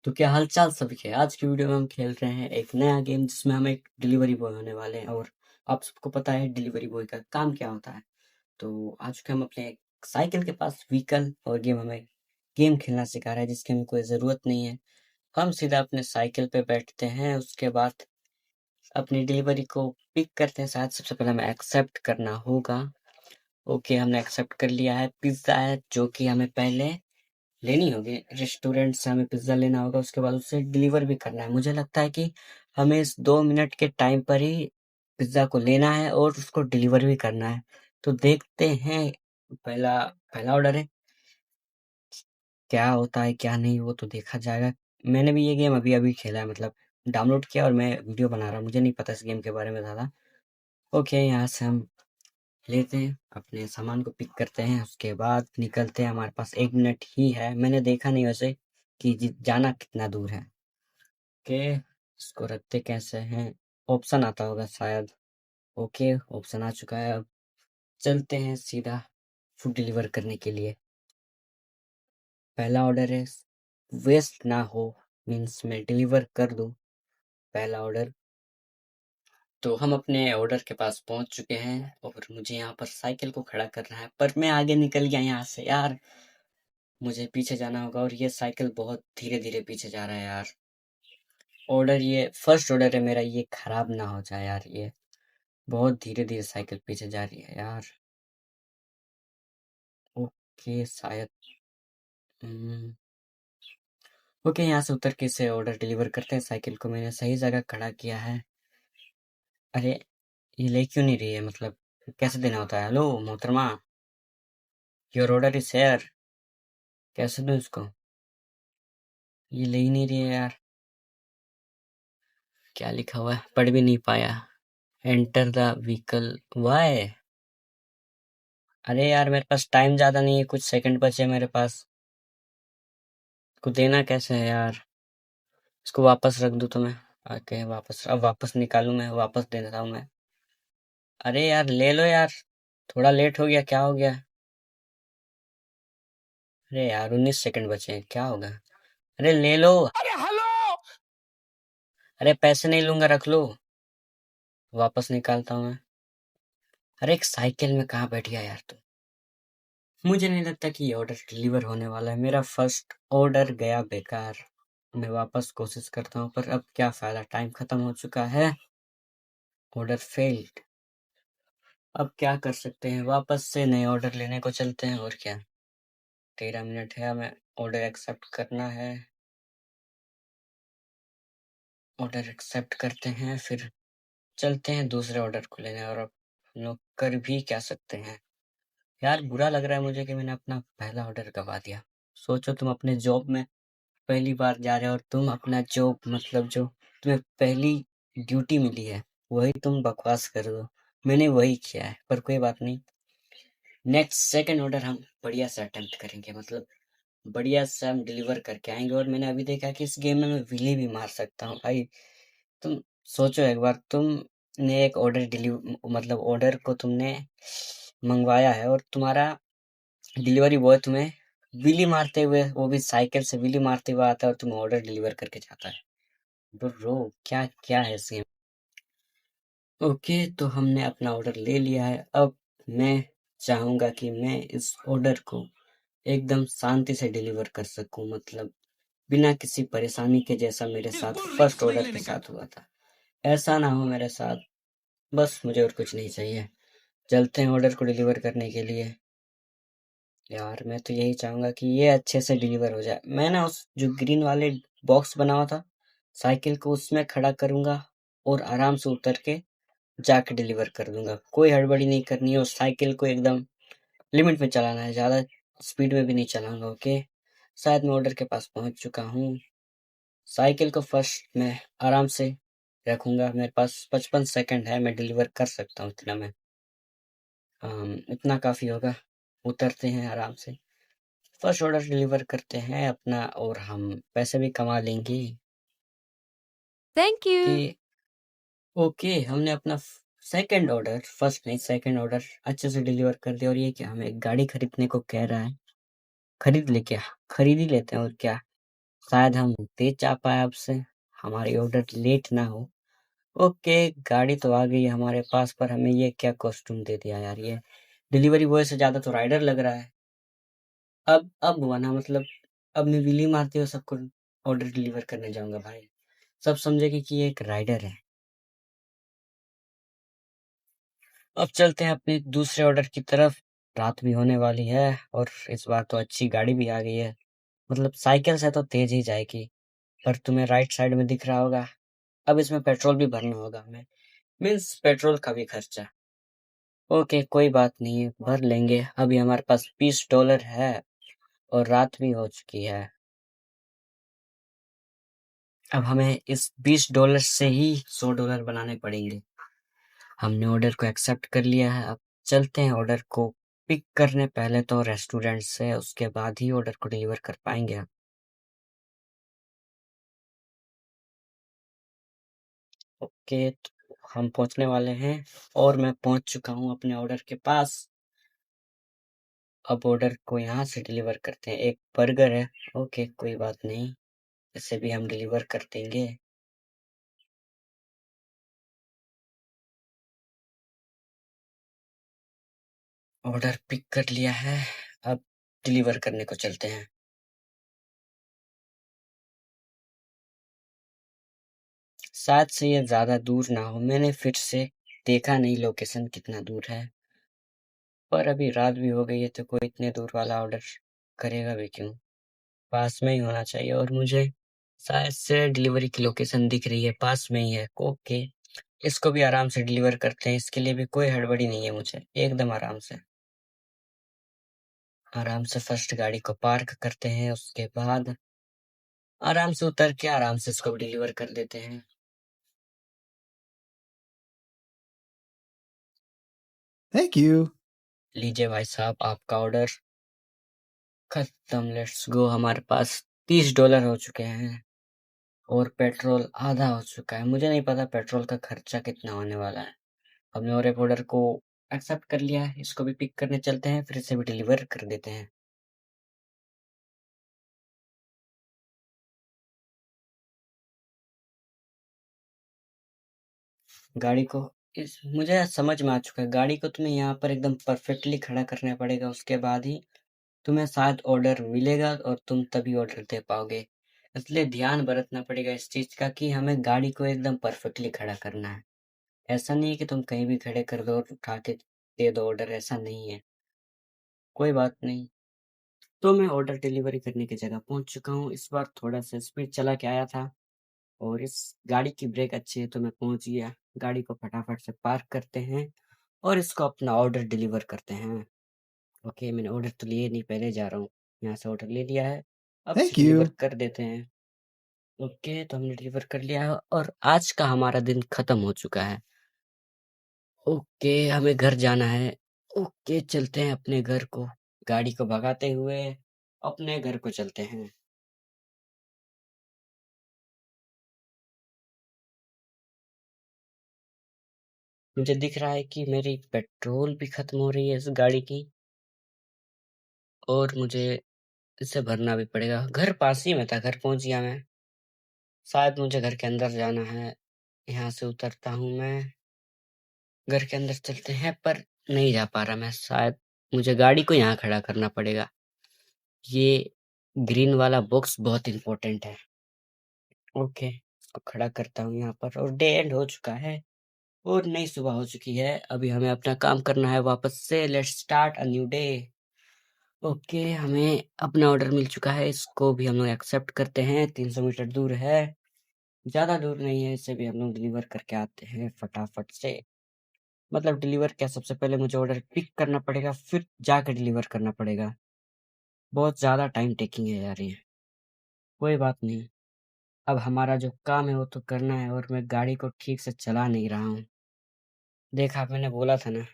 तो क्या हाल चाल सभी के। आज की वीडियो में हम खेल रहे हैं एक नया गेम जिसमें हम एक डिलीवरी बॉय होने वाले हैं और आप सबको पता है डिलीवरी बॉय का काम क्या होता है। तो आज के हम अपने एक साइकिल के पास व्हीकल और गेम हमें गेम खेलना सिखा रहा है जिसकी हमें कोई ज़रूरत नहीं है। हम सीधा अपने साइकिल पे बैठते हैं, उसके बाद अपनी डिलीवरी को पिक करते हैं। शायद सबसे पहले हमें एक्सेप्ट करना होगा। ओके, हमने एक्सेप्ट कर लिया है। पिज़्ज़ा है जो कि हमें पहले लेनी होगी। रेस्टोरेंट से हमें पिज़्ज़ा लेना होगा, उसके बाद उसे डिलीवर भी करना है। मुझे लगता है कि हमें इस 2 मिनट के टाइम पर ही पिज़्ज़ा को लेना है और उसको डिलीवर भी करना है। तो देखते हैं, पहला पहला ऑर्डर है। क्या होता है क्या नहीं वो तो देखा जाएगा। मैंने भी ये गेम अभी-अभी खेला है, मतलब डाउनलोड किया और मैं वीडियो बना रहा हूँ। मुझे नहीं पता इस गेम के बारे में ज़्यादा। ओके, यहाँ से हम लेते हैं, अपने सामान को पिक करते हैं, उसके बाद निकलते हैं। हमारे पास 1 मिनट ही है। मैंने देखा नहीं वैसे कि जाना कितना दूर है। ओके, इसको रखते कैसे हैं, ऑप्शन आता होगा शायद। ओके, ऑप्शन आ चुका है। अब चलते हैं सीधा फूड डिलीवर करने के लिए। पहला ऑर्डर है, वेस्ट ना हो, मीन्स मैं डिलीवर कर दूं पहला ऑर्डर। तो हम अपने ऑर्डर के पास पहुंच चुके हैं और मुझे यहाँ पर साइकिल को खड़ा करना है, पर मैं आगे निकल गया यहाँ से यार। मुझे पीछे जाना होगा और ये साइकिल बहुत धीरे-धीरे पीछे जा रहा है यार। ऑर्डर, ये फर्स्ट ऑर्डर है मेरा, ये खराब ना हो जाए यार। ये बहुत धीरे-धीरे साइकिल पीछे जा रही है यार। ओके, शायद ओके, यहाँ से उतर के इसे ऑर्डर डिलीवर करते हैं। साइकिल को मैंने सही जगह खड़ा किया है। अरे, ये ले क्यों नहीं रही है, मतलब कैसे देना होता है? हेलो मोहतरमा, योर ऑर्डर इज हेयर। कैसे दूं इसको? ये ले ही नहीं रही है यार। क्या लिखा हुआ है, पढ़ भी नहीं पाया। Enter the vehicle, why? अरे यार, मेरे पास टाइम ज्यादा नहीं है, कुछ सेकंड बचे हैं मेरे पास। इसको देना कैसे है यार? इसको वापस रख दूं तो मैं? ओके, वापस, अब वापस निकालूं मैं, वापस दे देता हूँ मैं। अरे यार ले लो यार, थोड़ा लेट हो गया, क्या हो गया? अरे यार 19 सेकंड बचे हैं, क्या होगा? अरे ले लो। अरे हेलो। अरे पैसे नहीं लूंगा, रख लो। वापस निकालता हूँ मैं। अरे एक साइकिल में कहाँ बैठ गया यार तू? मुझे नहीं लगता कि ये ऑर्डर डिलीवर होने वाला है। मेरा फर्स्ट ऑर्डर गया बेकार। मैं वापस कोशिश करता हूँ, पर अब क्या फायदा, टाइम खत्म हो चुका है। Order failed. अब क्या कर सकते हैं, वापस से नए ऑर्डर लेने को चलते हैं और क्या। 13 मिनट है, हमें ऑर्डर एक्सेप्ट करना है। ऑर्डर एक्सेप्ट करते हैं, फिर चलते हैं दूसरे ऑर्डर को लेने। और अब हम लोग कर भी क्या सकते हैं यार। बुरा लग रहा है मुझे कि मैंने अपना पहला ऑर्डर गवा दिया। सोचो तुम अपने जॉब में पहली बार जा रहे हो और तुम अपना जॉब, मतलब जो तुम्हें पहली ड्यूटी मिली है वही तुम बकवास कर दो। मैंने वही किया है, पर कोई बात नहीं। नेक्स्ट सेकंड ऑर्डर हम बढ़िया से अटेम्प्ट करेंगे, मतलब बढ़िया से हम डिलीवर करके आएंगे। और मैंने अभी देखा कि इस गेम में मैं विली भी मार सकता हूँ भाई। तुम सोचो एक बार, तुमने एक ऑर्डर मतलब ऑर्डर को तुमने मंगवाया है और तुम्हारा डिलीवरी बॉय तुम्हें विली मारते हुए, वो भी साइकिल से विली मारते हुए आता है और तुम्हें ऑर्डर डिलीवर करके जाता है। ब्रो, क्या क्या है सीन? ओके, तो हमने अपना ऑर्डर ले लिया है। अब मैं चाहूंगा कि मैं इस ऑर्डर को एकदम शांति से डिलीवर कर सकूं, मतलब बिना किसी परेशानी के, जैसा मेरे साथ फर्स्ट ऑर्डर के साथ हुआ था। ऐसा ना हो मेरे साथ। बस मुझे और कुछ नहीं चाहिए। चलते हैं ऑर्डर को डिलीवर करने के लिए। यार मैं तो यही चाहूंगा कि ये अच्छे से डिलीवर हो जाए। मैं ना उस जो ग्रीन वाले बॉक्स बना हुआ था, साइकिल को उसमें खड़ा करूंगा और आराम से उतर के जाके डिलीवर कर दूंगा। कोई हड़बड़ी नहीं करनी है और साइकिल को एकदम लिमिट में चलाना है, ज़्यादा स्पीड में भी नहीं चलाऊंगा। ओके, शायद मैं ऑर्डर के पास पहुंच चुका हूँ। साइकिल को फर्स्ट मैं आराम से रखूंगा। मेरे पास 55 सेकंड है, मैं डिलीवर कर सकता हूँ इतना में। इतना काफ़ी होगा। उतरते हैं आराम से, फर्स्ट ऑर्डर डिलीवर करते हैं अपना और हम पैसे भी कमा लेंगे। Thank you. कि ओके, हमने अपना सेकंड ऑर्डर, फर्स्ट नहीं सेकंड ऑर्डर अच्छे से डिलीवर कर दिया। और ये क्या, हमें एक गाड़ी खरीदने को कह रहा है। खरीद ले क्या? खरीद ही लेते हैं और क्या। शायद हम तेज जा पाए आपसे, हमारी ऑर्डर लेट ना हो। ओके, गाड़ी तो आ गई है हमारे पास, पर हमें ये क्या कॉस्ट्यूम दे दिया यार, ये डिलीवरी बॉय से ज़्यादा तो राइडर लग रहा है। अब हुआ ना, मतलब अब मैं व्हीली मारते हुए सबको ऑर्डर डिलीवर करने जाऊँगा भाई। सब समझेंगे कि ये एक राइडर है। अब चलते हैं अपने दूसरे ऑर्डर की तरफ। रात भी होने वाली है और इस बार तो अच्छी गाड़ी भी आ गई है। मतलब साइकिल से तो तेज ही जाएगी, पर तुम्हें राइट साइड में दिख रहा होगा। अब इसमें पेट्रोल भी भरना होगा हमें, मीन्स पेट्रोल का भी खर्चा। ओके, कोई बात नहीं है, भर लेंगे। अभी हमारे पास $20 है और रात भी हो चुकी है। अब हमें इस $20 से ही $100 बनाने पड़ेंगे। हमने ऑर्डर को एक्सेप्ट कर लिया है। अब चलते हैं ऑर्डर को पिक करने, पहले तो रेस्टोरेंट से, उसके बाद ही ऑर्डर को डिलीवर कर पाएंगे हम। ओके, तो हम पहुंचने वाले हैं और मैं पहुंच चुका हूं अपने ऑर्डर के पास। अब ऑर्डर को यहाँ से डिलीवर करते हैं। एक बर्गर है, ओके कोई बात नहीं, इसे भी हम डिलीवर कर देंगे। ऑर्डर पिक कर लिया है, अब डिलीवर करने को चलते हैं। शायद से ये ज़्यादा दूर ना हो, मैंने फिर से देखा नहीं लोकेशन कितना दूर है, पर अभी रात भी हो गई है तो कोई इतने दूर वाला ऑर्डर करेगा भी क्यों। पास में ही होना चाहिए और मुझे शायद से डिलीवरी की लोकेशन दिख रही है, पास में ही है। ओके, इसको भी आराम से डिलीवर करते हैं, इसके लिए भी कोई हड़बड़ी नहीं है मुझे, एकदम आराम से। आराम से फर्स्ट गाड़ी को पार्क करते हैं, उसके बाद आराम से उतर के आराम से इसको डिलीवर कर देते हैं। Thank you. लीजिए भाई साहब आपका ऑर्डर खत्म। लेट्स गो, हमारे पास $30 हो चुके हैं और पेट्रोल आधा हो चुका है। मुझे नहीं पता पेट्रोल का खर्चा कितना होने वाला है। हमने और एक ऑर्डर को एक्सेप्ट कर लिया है, इसको भी पिक करने चलते हैं, फिर इसे भी डिलीवर कर देते हैं। गाड़ी को इस मुझे समझ में आ चुका है, गाड़ी को तुम्हें यहाँ पर एकदम परफेक्टली खड़ा करना पड़ेगा, उसके बाद ही तुम्हें शायद ऑर्डर मिलेगा और तुम तभी ऑर्डर दे पाओगे। इसलिए ध्यान बरतना पड़ेगा इस चीज़ का कि हमें गाड़ी को एकदम परफेक्टली खड़ा करना है। ऐसा नहीं है कि तुम कहीं भी खड़े कर दो और उठा के दे दो ऑर्डर, ऐसा नहीं है। कोई बात नहीं। तो मैं ऑर्डर डिलीवरी करने की जगह पहुंच चुका हूँ। इस बार थोड़ा सा स्पीड चला के आया था और इस गाड़ी की ब्रेक अच्छी है तो मैं पहुंच गया। गाड़ी को फटाफट से पार्क करते हैं और इसको अपना ऑर्डर डिलीवर करते हैं। ओके, मैंने ऑर्डर तो लिए नहीं, पहले जा रहा हूँ। यहाँ से ऑर्डर ले लिया है, अब इसे Thank डिलीवर you. कर देते हैं। ओके, तो हमने डिलीवर कर लिया है और आज का हमारा दिन खत्म हो चुका है। ओके, हमें घर जाना है। ओके, चलते हैं अपने घर को। गाड़ी को भगाते हुए अपने घर को चलते हैं। मुझे दिख रहा है कि मेरी पेट्रोल भी खत्म हो रही है इस गाड़ी की और मुझे इसे भरना भी पड़ेगा। घर पास ही में था, घर पहुंच गया मैं। शायद मुझे घर के अंदर जाना है। यहाँ से उतरता हूँ मैं, घर के अंदर चलते हैं, पर नहीं जा पा रहा मैं। शायद मुझे गाड़ी को यहाँ खड़ा करना पड़ेगा। ये ग्रीन वाला बॉक्स बहुत इंपॉर्टेंट है। ओके, इसको खड़ा करता हूँ यहाँ पर और डे एंड हो चुका है और नई सुबह हो चुकी है। अभी हमें अपना काम करना है वापस से। Let's start a new day. Okay, हमें अपना ऑर्डर मिल चुका है, इसको भी हम लोग एक्सेप्ट करते हैं। 300 मीटर दूर है, ज़्यादा दूर नहीं है, इसे भी हम लोग डिलीवर करके आते हैं फटाफट से। मतलब डिलीवर क्या, सबसे पहले मुझे ऑर्डर पिक करना पड़ेगा, फिर जाकर डिलीवर करना पड़ेगा। बहुत ज़्यादा टाइम टेकिंग है यार ये। कोई बात नहीं, अब हमारा जो काम है वो तो करना है और मैं गाड़ी को ठीक से चला नहीं रहा हूँ। देखा, मैंने बोला था ना,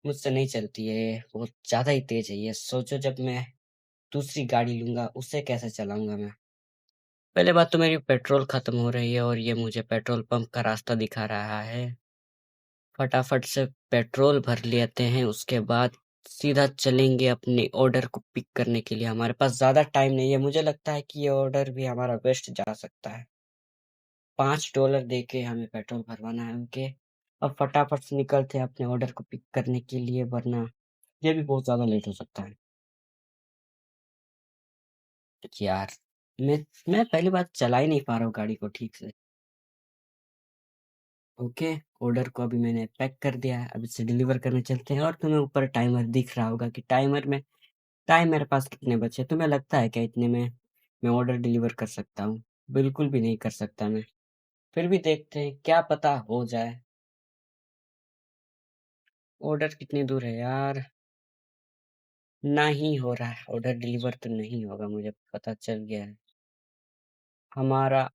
मुझसे नहीं चलती है ये, बहुत ज़्यादा ही तेज़ है ये। सोचो जब मैं दूसरी गाड़ी लूँगा उसे कैसे चलाऊँगा मैं। पहले बात तो मेरी पेट्रोल खत्म हो रही है और ये मुझे पेट्रोल पंप का रास्ता दिखा रहा है। फटाफट से पेट्रोल भर लेते हैं, उसके बाद सीधा चलेंगे अपने ऑर्डर को पिक करने के लिए। हमारे पास ज़्यादा टाइम नहीं है। मुझे लगता है कि ये ऑर्डर भी हमारा वेस्ट जा सकता है। $5 देके हमें पेट्रोल भरवाना है उनके। अब फटाफट से निकलते हैं अपने ऑर्डर को पिक करने के लिए, वरना ये भी बहुत ज़्यादा लेट हो सकता है। यार, मैं पहली बार चला ही नहीं पा रहा हूँ गाड़ी को ठीक से। ओके, ऑर्डर को अभी मैंने पैक कर दिया है। अब इसे डिलीवर करने चलते हैं और तुम्हें ऊपर टाइमर दिख रहा होगा कि टाइमर में टाइम मेरे पास कितने बचे। तुम्हें लगता है क्या इतने में मैं ऑर्डर डिलीवर कर सकता हूँ? बिल्कुल भी नहीं कर सकता मैं। फिर भी देखते हैं, क्या पता हो जाए। ऑर्डर कितनी दूर है यार? नहीं हो रहा है ऑर्डर डिलीवर, तो नहीं होगा, मुझे पता चल गया है। हमारा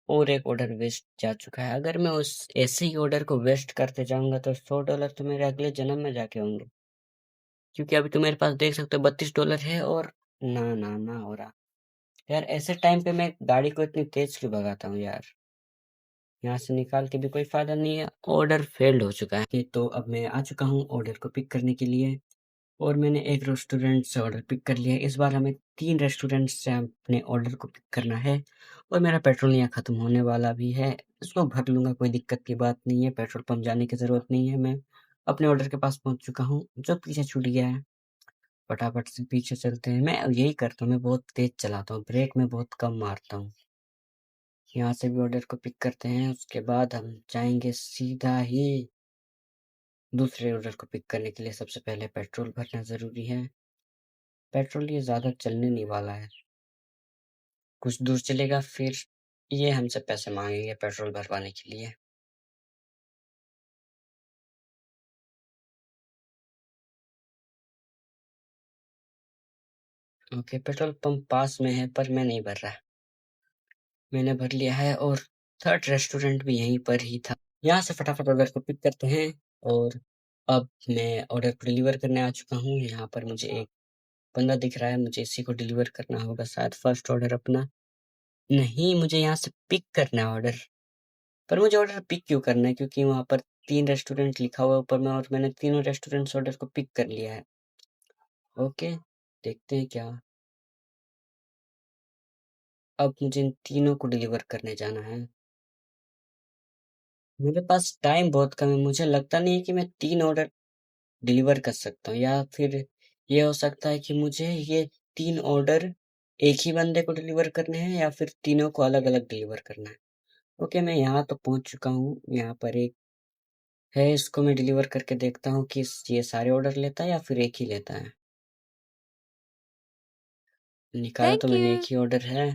और एक ऑर्डर वेस्ट जा चुका है। अगर मैं उस ऐसे ही ऑर्डर को वेस्ट करते जाऊंगा तो $100 तो मेरे अगले जन्म में जाके होंगे, क्योंकि अभी तो मेरे पास देख सकते हो $32 है और ना हो रहा। यार, ऐसे टाइम पे मैं गाड़ी को इतनी तेज क्यों भगाता हूँ यार? यहाँ से निकाल के भी कोई फायदा नहीं है। ऑर्डर फेल्ड हो चुका है। तो अब मैं आ चुका हूँ ऑर्डर को पिक करने के लिए और मैंने एक रेस्टोरेंट से ऑर्डर पिक कर लिया है। इस बार हमें 3 रेस्टोरेंट से अपने ऑर्डर को पिक करना है और मेरा पेट्रोल यहाँ ख़त्म होने वाला भी है। इसको भर लूँगा, कोई दिक्कत की बात नहीं है। पेट्रोल पंप जाने की ज़रूरत नहीं है। मैं अपने ऑर्डर के पास पहुँच चुका हूँ, जो पीछे छूट गया है। फटाफट से पीछे चलते हैं। मैं यही करता हूँ, मैं बहुत तेज़ चलाता हूँ, ब्रेक मैं बहुत कम मारता हूँ। यहाँ से भी ऑर्डर को पिक करते हैं, उसके बाद हम जाएँगे सीधा ही दूसरे ऑर्डर को पिक करने के लिए। सबसे पहले पेट्रोल भरना ज़रूरी है। पेट्रोल ये ज़्यादा चलने नहीं वाला है। कुछ दूर चलेगा, फिर ये हमसे पैसे माँगेंगे पेट्रोल भरवाने के लिए। ओके, पेट्रोल पंप पास में है पर मैं नहीं भर रहा। मैंने भर लिया है और थर्ड रेस्टोरेंट भी यहीं पर ही था। यहाँ से फटाफट ऑर्डर को पिक करते हैं और अब मैं ऑर्डर को डिलीवर करने आ चुका हूँ। यहाँ पर मुझे एक बंदा दिख रहा है, मुझे इसी को डिलीवर करना होगा शायद फर्स्ट ऑर्डर अपना। नहीं, मुझे यहाँ से पिक करना है ऑर्डर। पर मुझे ऑर्डर पिक क्यों करना है? क्योंकि वहाँ पर 3 रेस्टोरेंट लिखा हुआ है ऊपर में और मैंने तीनों रेस्टोरेंट से ऑर्डर को पिक कर लिया है। ओके, देखते हैं क्या। अब मुझे इन तीनों को डिलीवर करने जाना है। मेरे पास टाइम बहुत कम है, मुझे लगता नहीं है कि मैं 3 ऑर्डर डिलीवर कर सकता हूँ, या फिर ये हो सकता है कि मुझे ये 3 ऑर्डर एक ही बंदे को डिलीवर करने हैं या फिर तीनों को अलग-अलग डिलीवर करना है। ओके, मैं यहाँ तो पहुँच चुका हूँ। यहाँ पर एक है, इसको मैं डिलीवर करके देखता हूँ कि ये सारे ऑर्डर लेता है या फिर एक ही लेता है। निकाला तो Thank मैंने एक you. ही ऑर्डर है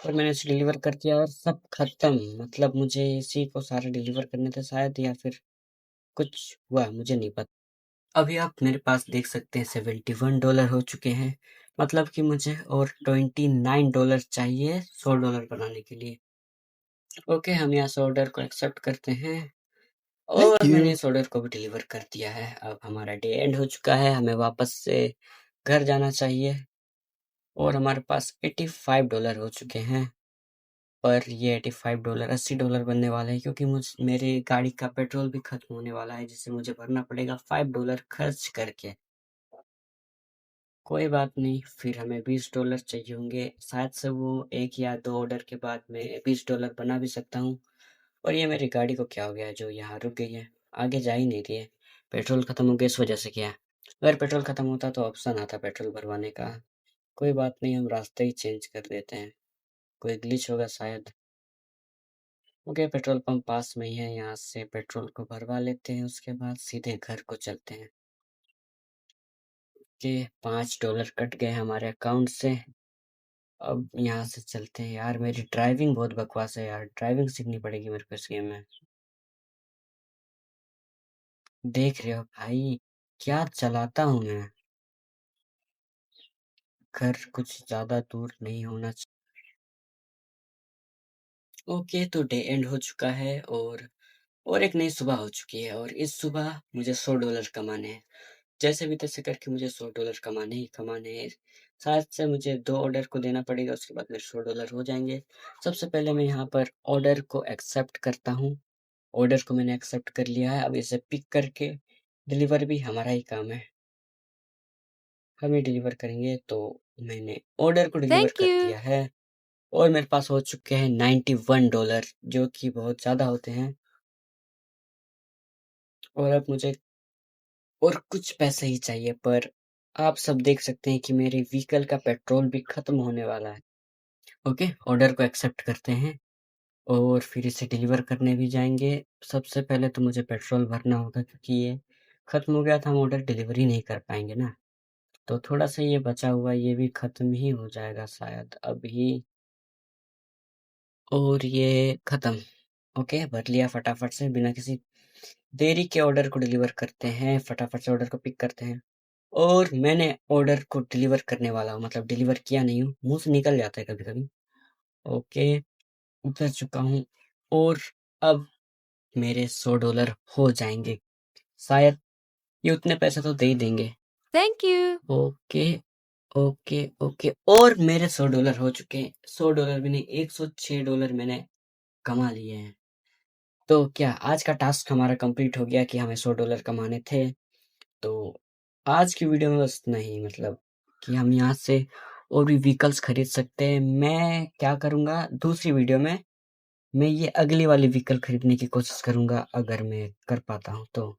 और मैंने इसे डिलीवर कर दिया और सब खत्म। मतलब मुझे इसी को सारे डिलीवर करने थे शायद, या फिर कुछ हुआ, मुझे नहीं पता। अभी आप मेरे पास देख सकते हैं $71 हो चुके हैं। मतलब कि मुझे और $29 चाहिए $100 बनाने के लिए। ओके, हम यहाँ से ऑर्डर को एक्सेप्ट करते हैं Thank और मैंने you. इस ऑर्डर को भी डिलीवर कर दिया है। अब हमारा डे एंड हो चुका है, हमें वापस से घर जाना चाहिए और हमारे पास $85 हो चुके हैं। पर ये $85 $80 बनने वाले हैं, क्योंकि मेरी गाड़ी का पेट्रोल भी खत्म होने वाला है, जिसे मुझे भरना पड़ेगा $5 खर्च करके। कोई बात नहीं, फिर हमें $20 चाहिए होंगे। शायद से वो 1 या 2 ऑर्डर के बाद मैं $20 बना भी सकता हूँ। और ये मेरी गाड़ी को क्या हो गया है जो यहाँ रुक गई है, आगे जा ही नहीं रही है। पेट्रोल खत्म हो गया इस वजह से क्या? अगर पेट्रोल खत्म होता तो ऑप्शन आता पेट्रोल भरवाने का। कोई बात नहीं, हम रास्ते ही चेंज कर देते हैं। कोई ग्लिच होगा शायद। ओके, पेट्रोल पंप पास में ही है, यहाँ से पेट्रोल को भरवा लेते हैं, उसके बाद सीधे घर को चलते हैं। ओके, $5 कट गए हमारे अकाउंट से। अब यहाँ से चलते हैं। यार, मेरी ड्राइविंग बहुत बकवास है यार, ड्राइविंग सीखनी पड़ेगी मेरे को इस गेम में। देख रहे हो भाई, क्या चलाता हूँ मैं। घर कुछ ज़्यादा दूर नहीं होना ओके, तो डे एंड हो चुका है और एक नई सुबह हो चुकी है और इस सुबह मुझे $100 कमाने हैं। जैसे भी तैसे करके मुझे $100 कमाने ही कमाने हैं। शायद से मुझे 2 ऑर्डर को देना पड़ेगा, उसके बाद मेरे $100 हो जाएँगे। सबसे पहले मैं यहाँ पर ऑर्डर को एक्सेप्ट करता हूँ। ऑर्डर को मैंने एक्सेप्ट कर लिया है, अब इसे पिक करके डिलीवर भी हमारा ही काम है। हमें डिलीवर करेंगे। तो मैंने ऑर्डर को डिलीवर Thank कर you. दिया है और मेरे पास हो चुके हैं $91, जो कि बहुत ज़्यादा होते हैं। और अब मुझे और कुछ पैसे ही चाहिए, पर आप सब देख सकते हैं कि मेरे व्हीकल का पेट्रोल भी खत्म होने वाला है। ओके, ऑर्डर को एक्सेप्ट करते हैं और फिर इसे डिलीवर करने भी जाएँगे। सबसे पहले तो मुझे पेट्रोल भरना होगा, क्योंकि ये खत्म हो गया था, हम ऑर्डर डिलीवरी नहीं कर पाएँगे ना। तो थोड़ा-सा ये बचा हुआ है, ये भी खत्म ही हो जाएगा शायद अभी। और ये खत्म। ओके, भर लिया फटाफट से, बिना किसी देरी के ऑर्डर को डिलीवर करते हैं। फटाफट से ऑर्डर को पिक करते हैं और मैंने ऑर्डर को डिलीवर करने वाला हूँ, मतलब डिलीवर किया नहीं हूँ, मुँह से निकल जाता है कभी-कभी। ओके, उतर चुका हूँ और अब मेरे $100 हो जाएँगे। शायद ये उतने पैसे तो दे ही देंगे। Thank you. Okay, okay, okay, और मेरे $100 हो चुके हैं। $100 भी नहीं, $106 मैंने कमा लिए हैं। तो क्या आज का टास्क हमारा कंप्लीट हो गया कि हमें $100 कमाने थे। तो आज की वीडियो में बस इतना ही, मतलब कि हम यहाँ से और भी व्हीकल्स खरीद सकते हैं। मैं क्या करूँगा, दूसरी वीडियो में मैं ये अगली वाली व्हीकल खरीदने की कोशिश करूँगा, अगर मैं कर पाता हूँ तो।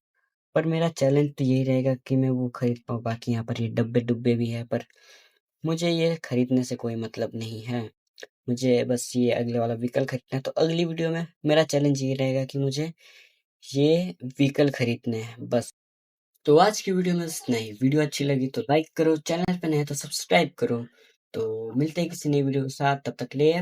पर मेरा चैलेंज तो यही रहेगा कि मैं वो खरीद पाऊँ। बाकी यहाँ पर ये डब्बे-डुब्बे भी हैं, पर मुझे ये खरीदने से कोई मतलब नहीं है। मुझे बस ये अगले वाला व्हीकल खरीदना है। तो अगली वीडियो में मेरा चैलेंज ये रहेगा कि मुझे ये व्हीकल खरीदने हैं बस। तो आज की वीडियो में बस इतना ही। वीडियो अच्छी लगी तो लाइक करो, चैनल पे नए हैं तो सब्सक्राइब करो। तो मिलते हैं किसी नई वीडियो के साथ, तब तक के लिए